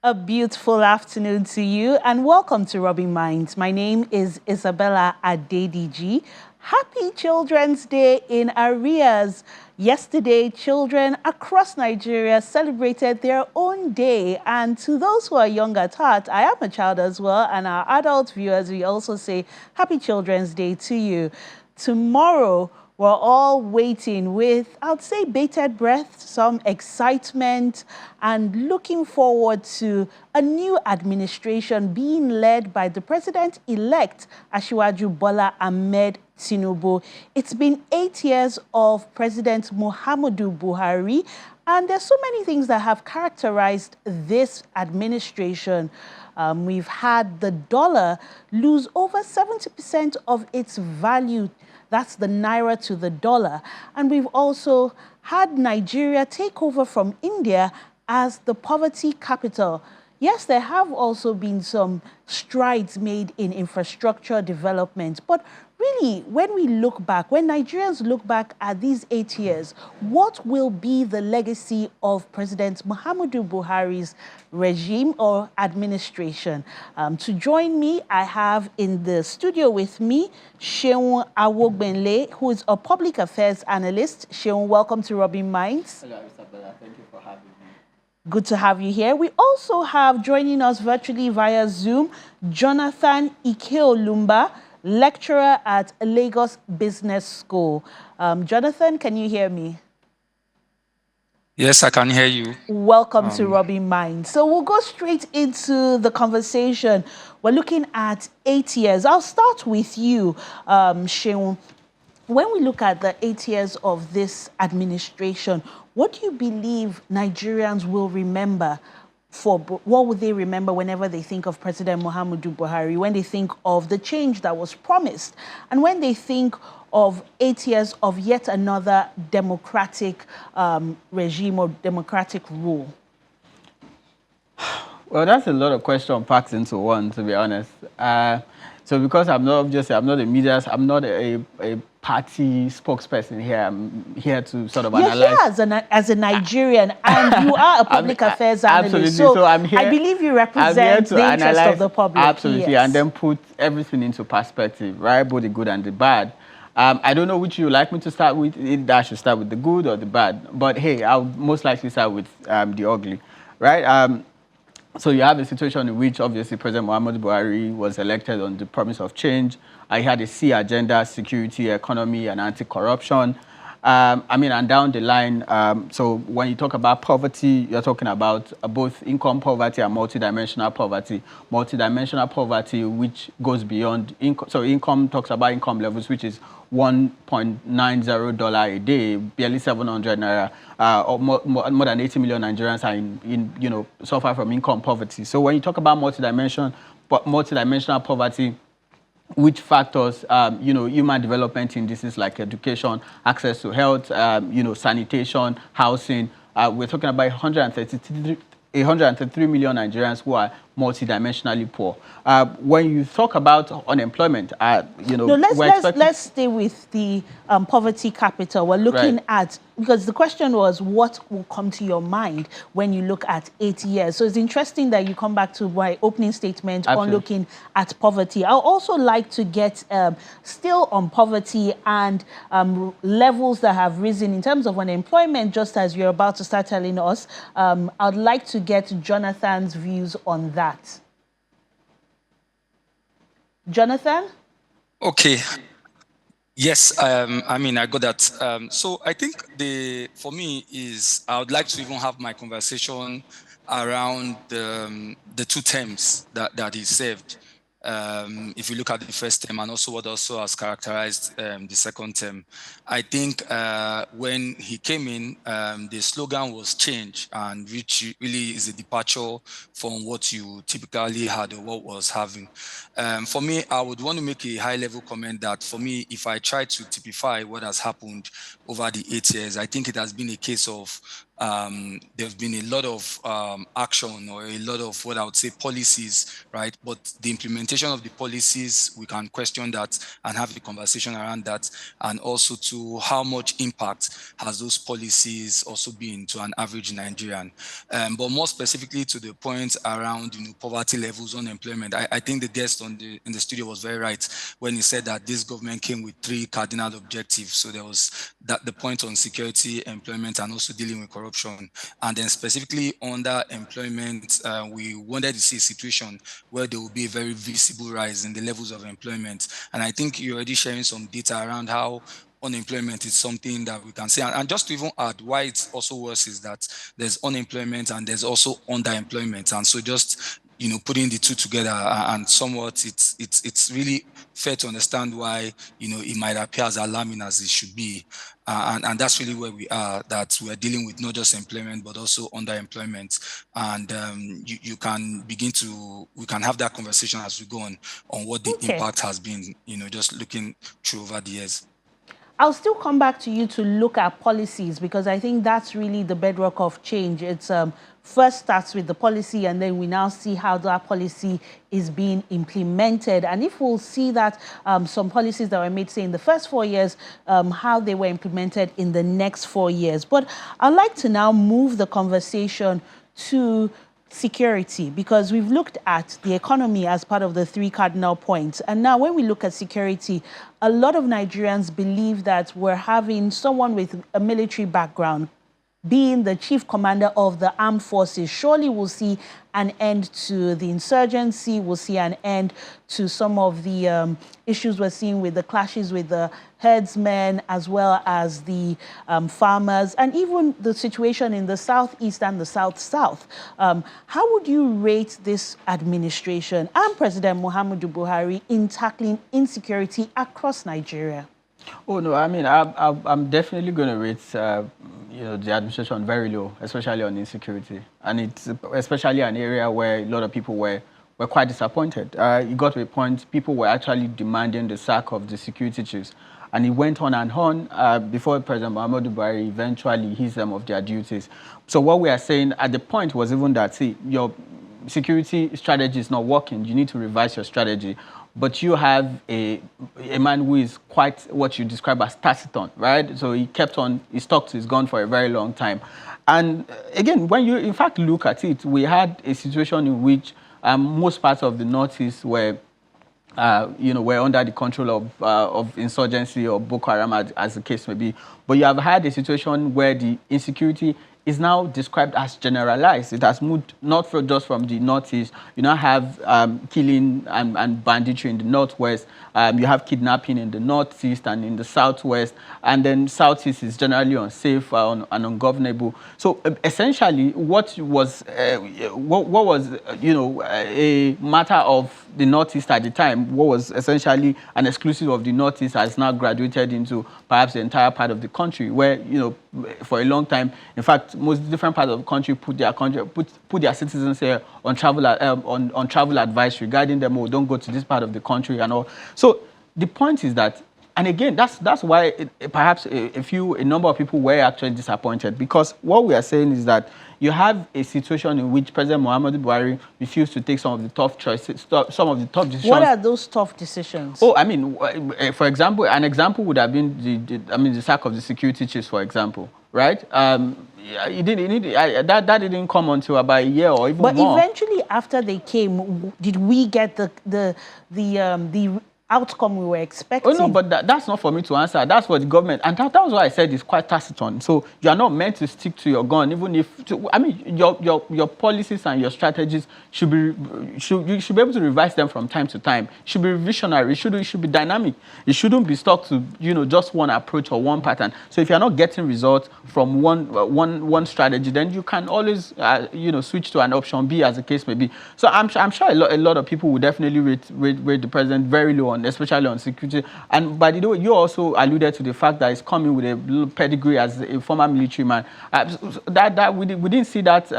A beautiful afternoon to you and welcome to Rubbin'Minds. My name is Isabella Adediji. Happy Children's Day in arrears. Yesterday, children across Nigeria celebrated their own day. And to those who are young at heart, I am a child as well, and our adult viewers, we also say Happy Children's Day to you. Tomorrow, we're all waiting with, I'd say, bated breath, some excitement, and looking forward to a new administration being led by the president-elect, Asiwaju Bola Ahmed Tinubu. It's been 8 years of President Muhammadu Buhari, and there's so many things that have characterized this administration. We've had the dollar lose over 70% of its value. That's the naira to the dollar. And we've also had Nigeria take over from India as the poverty capital. Yes, there have also been some strides made in infrastructure development, but really, when we look back, when Nigerians look back at these 8 years, what will be the legacy of President Muhammadu Buhari's regime or administration? To join me, I have in the studio with me, Seun Awogbenle, who is a public affairs analyst. Seun, welcome to Rubbin'Minds. Hello, Isabella. Thank you for having me. Good to have you here. We also have joining us virtually via Zoom, Jonathan Ikeolumba, lecturer at Lagos Business School. Jonathan, can you hear me? Yes, I can hear you. Welcome to Rubbin'Minds. So we'll go straight into the conversation. We're looking at 8 years. I'll start with you, Seun. When we look at the 8 years of this administration, what do you believe Nigerians will remember? What would they remember whenever they think of President Muhammadu Buhari, when they think of the change that was promised, and when they think of 8 years of yet another democratic regime or democratic rule? Well, that's a lot of questions packed into one, to be honest. So because I'm not a media, I'm not a party spokesperson here. I'm here to sort of analyze. You're here as a Nigerian, and you are a public affairs analyst. Absolutely. So I'm here, I believe you represent the interest of the public. Absolutely, yes. And then put everything into perspective, right? Both the good and the bad. I don't know which you like me to start with. I should start with the good or the bad. But hey, I'll most likely start with the ugly, right? So you have a situation in which, obviously, President Muhammadu Buhari was elected on the promise of change. He had a C agenda: security, economy, and anti-corruption. And down the line, so when you talk about poverty, you're talking about both income poverty and multidimensional poverty. Multidimensional poverty, which goes beyond income. So income talks about income levels, which is $1.90 a day, barely 700 naira. Or more than 80 million Nigerians are suffer from income poverty. So when you talk about multidimensional poverty, which factors, human development indices like education, access to health, sanitation, housing. We're talking about 133 million Nigerians who are multidimensionally poor. When you talk about unemployment, let's stay with the poverty capital. We're looking at, because the question was, what will come to your mind when you look at 8 years? So it's interesting that you come back to my opening statement on looking at poverty. I'd also like to get still on poverty and levels that have risen in terms of unemployment, just as you're about to start telling us. I'd like to get Jonathan's views on that. Jonathan? Okay. Yes, I got that. So I think for me I would like to even have my conversation around the two terms that he served. If you look at the first term and also what also has characterized the second term, I think when he came in, the slogan was change, and which really is a departure from what you typically had or what was having. For me, I would want to make a high-level comment that for me, if I try to typify what has happened over the 8 years, I think it has been a case of there's been a lot of action or a lot of what I would say policies, right? But the implementation of the policies, we can question that and have a conversation around that, and also to how much impact has those policies also been to an average Nigerian. But more specifically to the point around poverty levels, unemployment, I think the guest in the studio was very right when he said that this government came with 3 cardinal objectives. So there was the point on security, employment, and also dealing with corruption. And then specifically under employment, we wanted to see a situation where there will be a very visible rise in the levels of employment. And I think you're already sharing some data around how unemployment is something that we can see. And just to even add, why it's also worse is that there's unemployment and there's also underemployment. And so just putting the two together and somewhat, it's really fair to understand why it might appear as alarming as it should be, and that's really where we are. That we are dealing with not just employment but also underemployment, and we can have that conversation as we go on what the impact has been. Just looking through over the years. I'll still come back to you to look at policies, because I think that's really the bedrock of change. It's first starts with the policy, and then we now see how that policy is being implemented. And if we'll see that some policies that were made, say, in the first 4 years, how they were implemented in the next 4 years. But I'd like to now move the conversation to security, because we've looked at the economy as part of the 3 cardinal points. And now when we look at security, a lot of Nigerians believe that we're having someone with a military background being the chief commander of the armed forces. Surely we'll see an end to the insurgency. We'll see an end to some of the issues we're seeing with the clashes with the herdsmen, as well as the farmers, and even the situation in the southeast and the south-south. How would you rate this administration and President Muhammadu Buhari in tackling insecurity across Nigeria? Oh, no, I mean, I'm definitely going to rate, the administration very low, especially on insecurity. And it's especially an area where a lot of people were quite disappointed. It got to a point, people were actually demanding the sack of the security chiefs. And it went on and on before President Muhammadu Buhari eventually eased them of their duties. So what we are saying at the point was even that, see, your security strategy is not working. You need to revise your strategy. But you have a man who is quite what you describe as taciturn, right? So he stuck to his gun for a very long time. And again, when you in fact look at it, we had a situation in which most parts of the Northeast were under the control of insurgency or Boko Haram, as the case may be. But you have had a situation where the insecurity is now described as generalized. It has moved not just from the Northeast. You now have killing and banditry in the Northwest. You have kidnapping in the Northeast and in the Southwest. And then Southeast is generally unsafe and ungovernable. So essentially, what was a matter of the Northeast at the time, what was essentially an exclusive of the Northeast, has now graduated into perhaps the entire part of the country, where, for a long time, in fact, most different parts of the country put their citizens here on travel advice regarding them. Oh, don't go to this part of the country and all. So the point is that, and again, that's why perhaps a number of people were actually disappointed, because what we are saying is that you have a situation in which President Muhammadu Buhari refused to take some of the tough choices, some of the tough decisions. What are those tough decisions? Oh, I mean, for example, an example would have been the sack of the security chiefs, for example, right? That didn't come until about a year or even more. But eventually, after they came, did we get the outcome we were expecting? Oh, no, but that's not for me to answer. That's for the government. And that was why I said it's quite taciturn. So you are not meant to stick to your gun, even if, your policies and your strategies you should be able to revise them from time to time. It should be revisionary. It should be dynamic. It shouldn't be stuck to, just one approach or one pattern. So if you're not getting results from one strategy, then you can always, switch to an option B, as the case may be. So I'm sure a lot of people will definitely rate the president very low on, especially on security. And by the way, you also alluded to the fact that it's coming with a pedigree as a former military man. We didn't see that,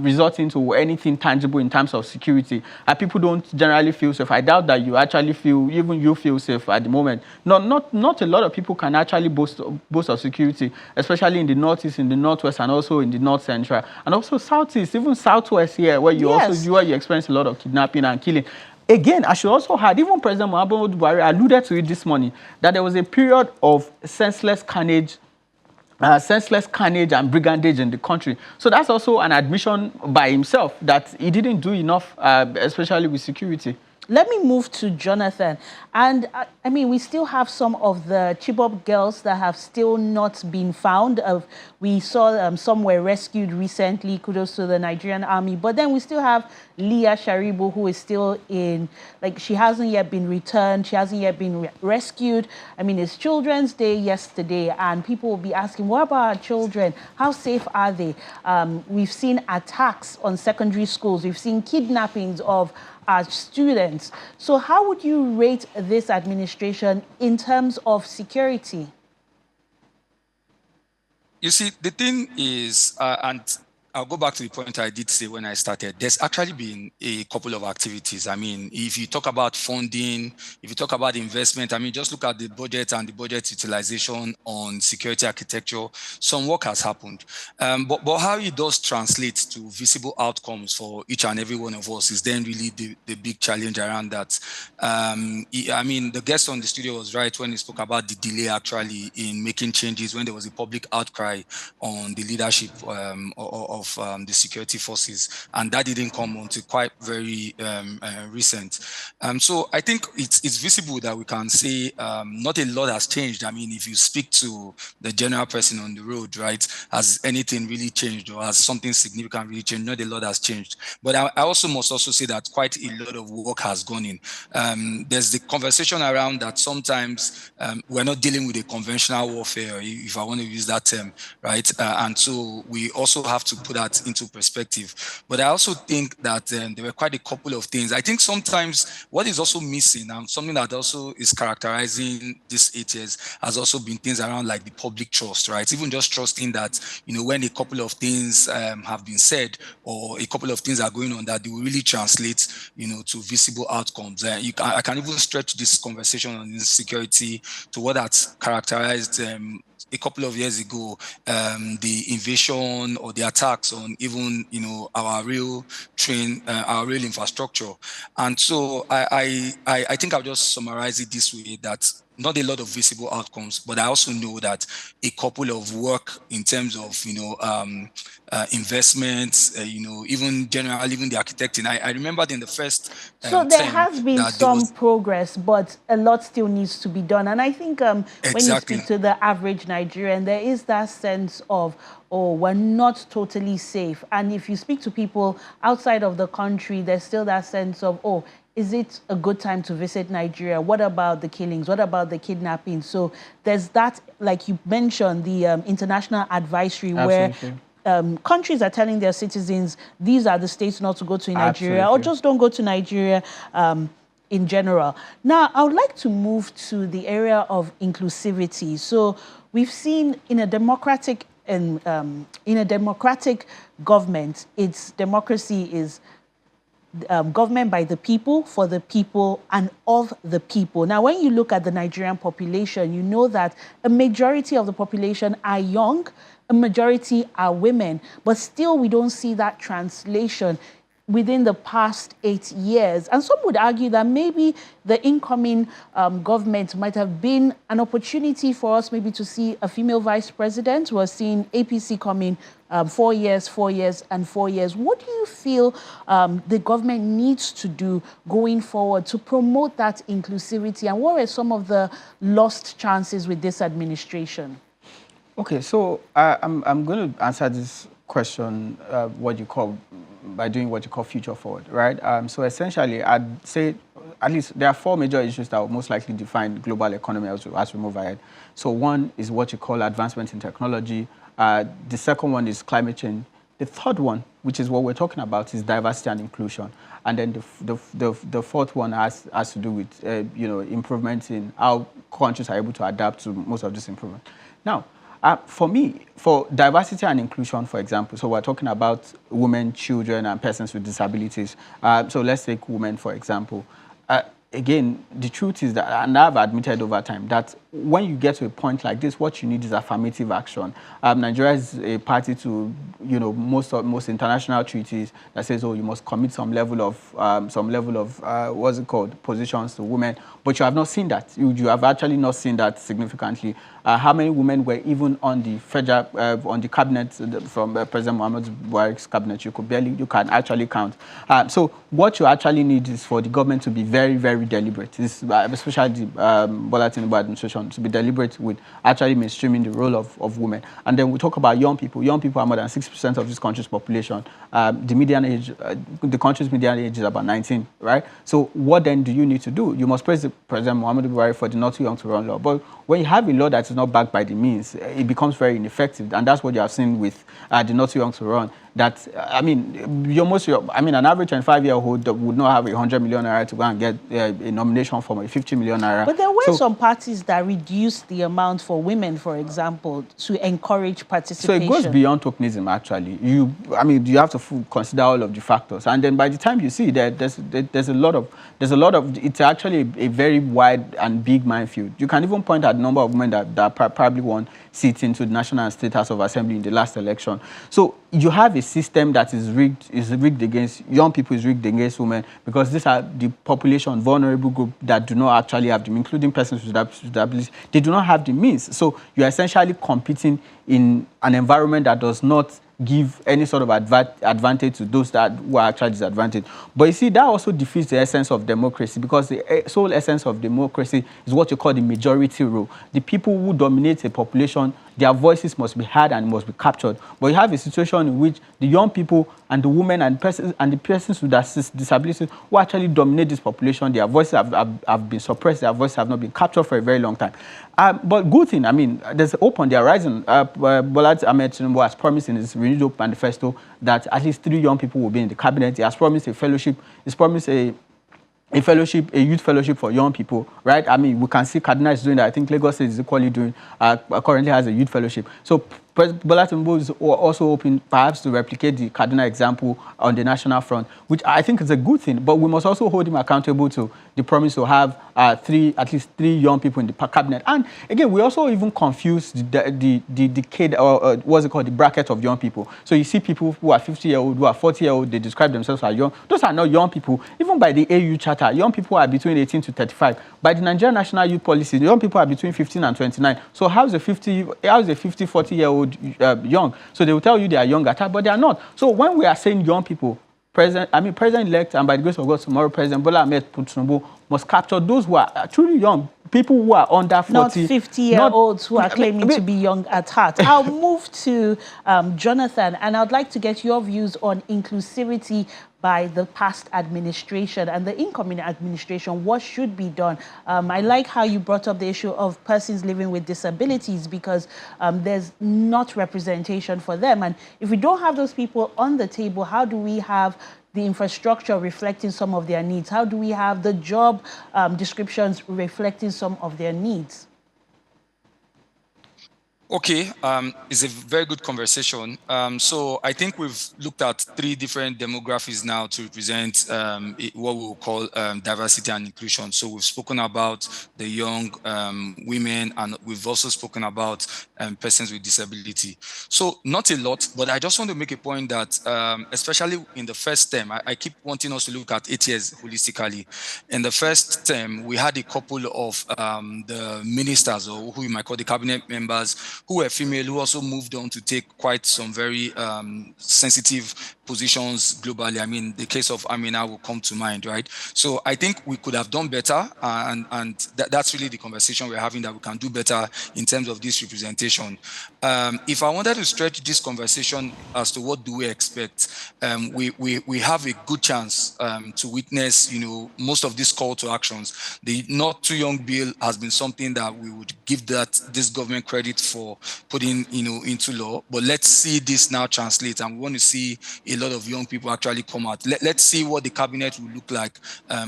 resulting to anything tangible in terms of security. People don't generally feel safe. I doubt that you actually even you feel safe at the moment. Not a lot of people can actually boast of security, especially in the northeast, in the northwest, and also in the north central, and also southeast, even southwest here, where you experience a lot of kidnapping and killing. Again, I should also add, even President Muhammadu Buhari alluded to it this morning, that there was a period of senseless carnage and brigandage in the country. So that's also an admission by himself that he didn't do enough, especially with security. Let me move to Jonathan. And I mean, we still have some of the Chibok girls that have still not been found. We saw some were rescued recently, kudos to the Nigerian army. But then we still have Leah Sharibu, who is still she hasn't yet been returned. She hasn't yet been rescued. I mean, it's Children's Day yesterday, and people will be asking, what about our children? How safe are they? We've seen attacks on secondary schools. We've seen kidnappings of our students. So how would you rate this administration in terms of security? You see, the thing is, and I'll go back to the point I did say when I started, there's actually been a couple of activities. I mean, if you talk about funding, if you talk about investment, I mean, just look at the budget and the budget utilization on security architecture, some work has happened. But how it does translate to visible outcomes for each and every one of us is then really the big challenge around that. I mean, the guest on the studio was right when he spoke about the delay actually in making changes when there was a public outcry on the leadership of the security forces, and that didn't come until quite very recent. So I think it's visible that we can say not a lot has changed. I mean, if you speak to the general person on the road, right, has anything really changed or has something significant really changed? Not a lot has changed. But I also must also say that quite a lot of work has gone in. There's the conversation around that sometimes we're not dealing with a conventional warfare, if I want to use that term, right? And so we also have to put that into perspective. But I also think that there were quite a couple of things. I think sometimes what is also missing, and something that also is characterizing this 8 years, has also been things around like the public trust, right? Even just trusting that, when a couple of things have been said or a couple of things are going on, that they will really translate, to visible outcomes. I can even stretch this conversation on insecurity to what that's characterized a couple of years ago, the invasion or the attacks on even our real infrastructure. And so I think I'll just summarize it this way, that not a lot of visible outcomes, but I also know that a couple of work in terms of investments, even generally, even the architecting. I remember in the first so there has been some progress, but a lot still needs to be done. And I think when you speak to the average Nigerian, there is that sense of, oh, we're not totally safe. And if you speak to people outside of the country, there's still that sense of, oh, is it a good time to visit Nigeria? What about the killings? What about the kidnapping? So there's that, like you mentioned, the international advisory. Absolutely. Where countries are telling their citizens, these are the states not to go to in Nigeria. Absolutely. Or just don't go to Nigeria in general. Now, I would like to move to the area of inclusivity. So we've seen in a democratic government, its democracy is government by the people, for the people, and of the people. Now, when you look at the Nigerian population, you know that a majority of the population are young, a majority are women, but still we don't see that translation within the past 8 years. And some would argue that maybe the incoming government might have been an opportunity for us maybe to see a female vice president. We're seeing APC coming 4 years, 4 years, and 4 years. What do you feel the government needs to do going forward to promote that inclusivity? And what are some of the lost chances with this administration? Okay, so I'm going to answer this question, by doing what you call future forward, right? So essentially, I'd say at least there are 4 major issues that will most likely define the global economy as we move ahead. So one is what you call advancement in technology. The second one is climate change. The third one, which is what we're talking about, is diversity and inclusion. And then the fourth one has to do with, improvements in how countries are able to adapt to most of this improvement. Now, for me, for diversity and inclusion, for example, so we're talking about women, children, and persons with disabilities. So let's take women, for example. Again, the truth is that, and I've admitted over time, that when you get to a point like this, what you need is affirmative action. Nigeria is a party to, most international treaties that says, oh, you must commit some level of what's it called, positions to women. But you have not seen that. You have actually not seen that significantly. How many women were even on the federal, on the cabinet from President Muhammad Buhari's cabinet? You can actually count. So what you actually need is for the government to be very, very deliberate. Especially the Bola Tinubu administration, to be deliberate with actually mainstreaming the role of women. And then we talk about young people. Young people are more than 6% of this country's population. The median age, the country's median age is about 19, right? So what then do you need to do? You must praise President Muhammad Buhari for the Not Too Young to Run law. But when you have a law that is not backed by the means, it becomes very ineffective. And that's what you have seen with the Not Too Young to Run. That, an average 25-year-old would not have 100 million naira to go and get a nomination for a 50 million naira. But there were some parties that reduced the amount for women, for example, to encourage participation. So it goes beyond tokenism, actually. You have to consider all of the factors. And then by the time you see that there's a lot of, it's actually a very wide and big minefield. You can even point at the number of women that probably won seats into the National and State House of Assembly in the last election. So you have a system that is rigged against young people, is rigged against women, because these are the population, vulnerable group that do not actually have them, including persons with disabilities. They do not have the means. So you're essentially competing in an environment that does not give any sort of advantage to those who are actually disadvantaged. But you see, that also defeats the essence of democracy, because the sole essence of democracy is what you call the majority rule. The people who dominate a population, their voices must be heard and must be captured. But you have a situation in which the young people and the women and the persons with disabilities who actually dominate this population, their voices have been suppressed, their voices have not been captured for a very long time. But good thing, there's hope on the horizon. Bola Ahmed Tinubu has promised in his renewed hope manifesto that at least 3 young people will be in the cabinet. He has promised a fellowship. He's promised a youth fellowship for young people, right? We can see Kaduna is doing that. I think Lagos is equally doing, currently has a youth fellowship. So Bola Tinubu is also hoping perhaps to replicate the Kaduna example on the national front, which I think is a good thing. But we must also hold him accountable to the promise to have at least three young people in the cabinet. And again, we also even confuse the decade, or what's it called, the bracket of young people. So you see people who are 50-year-old, who are 40-year-old, they describe themselves as young. Those are not young people. Even by the AU Charter, young people are between 18 to 35. By the Nigerian National Youth Policy, young people are between 15 and 29. So how is a 40-year-old young? So they will tell you they are young at heart, but they are not. So when we are saying young people, President-elect, and by the grace of God, tomorrow, President Bola Ahmed Tinubu must capture those who are truly young, people who are under 40. Not 50-year-olds who are claiming to be young at heart. I'll move to Jonathan, and I'd like to get your views on inclusivity by the past administration and the incoming administration. What should be done? I like how you brought up the issue of persons living with disabilities, because there's not representation for them. And if we don't have those people on the table, how do we have the infrastructure reflecting some of their needs? How do we have the job descriptions reflecting some of their needs? Okay, it's a very good conversation. So I think we've looked at 3 different demographics now to represent what we will call diversity and inclusion. So we've spoken about the young women, and we've also spoken about persons with disability. So not a lot, but I just want to make a point that especially in the first term, I keep wanting us to look at 8 years holistically. In the first term, we had a couple of the ministers, or who you might call the cabinet members, who were female, who also moved on to take quite some very sensitive positions globally. I mean, the case of Amina will come to mind, right? So I think we could have done better, and that's really the conversation we're having, that we can do better in terms of this representation. If I wanted to stretch this conversation as to what do we expect, we have a good chance to witness, most of these call to actions. The Not Too Young bill has been something that we would give this government credit for putting, into law. But let's see this now translate, and we want to see a lot of young people actually come out. Let's see what the cabinet will look like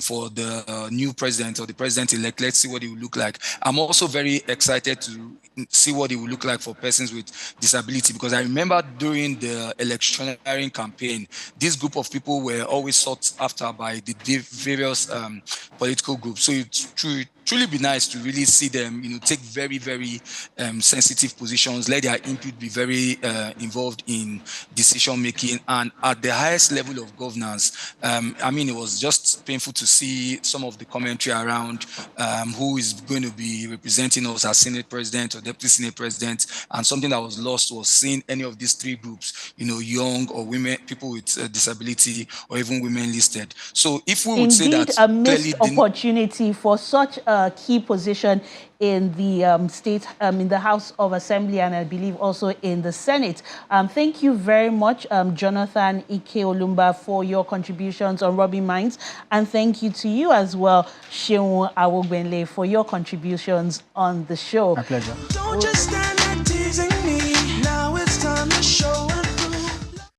for the new president or the president-elect. Let's see what it will look like. I'm also very excited to see what it will look like for persons with disability, because I remember during the electioneering campaign, this group of people were always sought after by the various political groups. So it's truly be nice to really see them, take very, very sensitive positions, let their input be very involved in decision making, and at the highest level of governance. It was just painful to see some of the commentary around who is going to be representing us as Senate President or Deputy Senate President, and something that was lost was seeing any of these three groups, young or women, people with disability, or even women listed. So if we would say that a missed opportunity for such a key position in the state, in the House of Assembly, and I believe also in the Senate. Thank you very much, Jonathan Ike Olumba, for your contributions on Rubbing Minds, and thank you to you as well, Seun Awogbenle, for your contributions on the show. My pleasure. Don't just stand